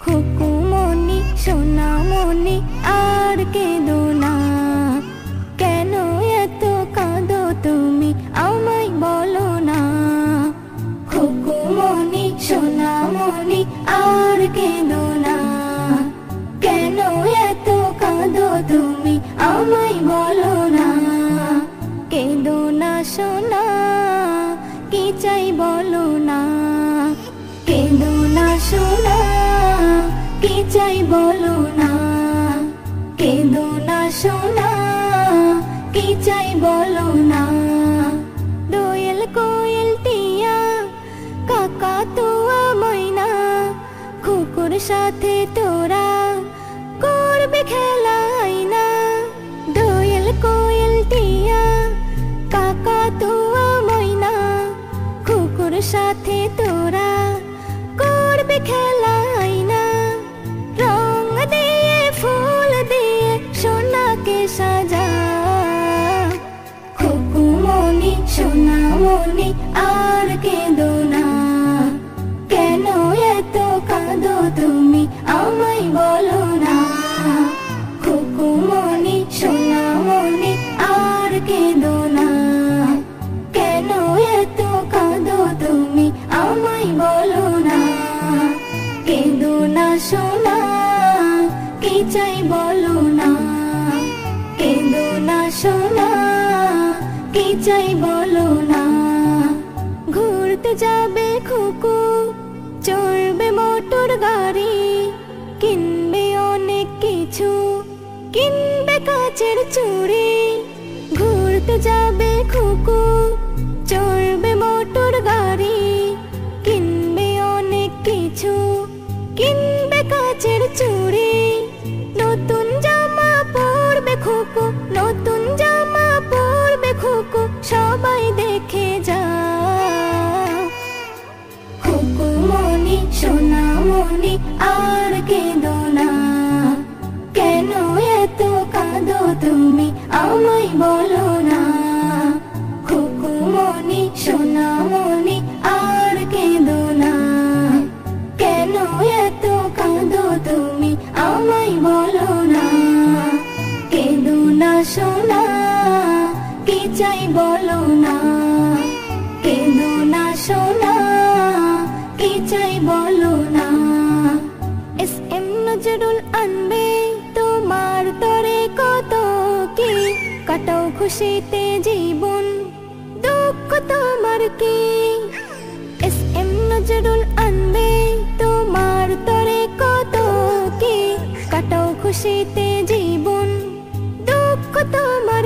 খুকুমনি সোনামনি আর কেঁদো না, কেন এত কাঁদো তুমি আমায় বলো না। খুকুমনি সোনামনি আর কেঁদো না, কেন এত কাঁদো তুমি আমায় বলো না। কেঁদো না সোনা, কি চাই বলো না। কেঁদো না সোনা, কি চাই বলো না। কেঁদো না সোনা, কি চাই বলো না। দোয়েল কোয়েল টিয়া কাকা তুয়া ময়না, কুকুর সাথে তোরা করবে খেলা আইনা। দোয়েল কোয়েল টিয়া কাকা তুয়া ময়না, কুকুর সাথে তোরা করবে খেলা আইনা। রং দিয়ে ফুল দিয়ে সোনাকে সাজা, খুকুমনি সোনামনি আর কেঁদো না, কেন এত কাঁদো তুমি আমায় বলো না। খুকুমনি সোনামনি আর কেঁদো না, কেন এত কাঁদো তুমি আমায় বলো না। কেঁদো না সোনা, কি চাই বলো না। কেঁদো না সোনা, কি চাই বলো না। ঘুরতে যাবে খুকু, চড়বে মোটর গাড়ি, কিনবে অনেক কিছু, কিনবে কাচের চুড়ি। ঘুরতে যাবে খুকু, চড়বে মোটর গাড়ি, কিনবে অনেক কিছু, কিনবে কাচের চুড়ি। নতুন জামা পরবে খুকু, নতুন জামা পরবে খুকু, সবাই দেখে যা। খুকুমনি সোনামনি আর কেঁদো না, কেন এত কাঁদো তুমি আমায় বলো না। খুকুমনি সোনামনি আর কেঁদো না, কেন এত কাঁদো তুমি আমায় বলো না। কেঁদো না সোনা, কি চাই বলো না। কেঁদো না সোনা, কি চাই বলো না। এস.এম. নজরুল আনবে তোমার তরে কত কি, কাটাও খুশিতে জীবন, দুঃখ তোমার কি। এস.এম. নজরুল আনবে তোমার তরে কত কি, কাটাও খুশিতে জীবন, দুঃখ তোমার